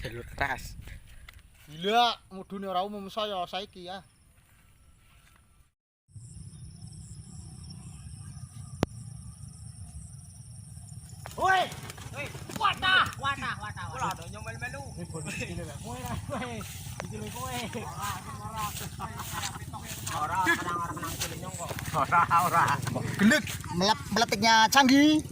Jalur keras. Gila, mudune ora umum saya saiki ya. Woi, woi, watah. Ora ada yang melu-melu. Ora, kadang-kadang menang nyong kok. Ora. Gelek meletiknya canggih.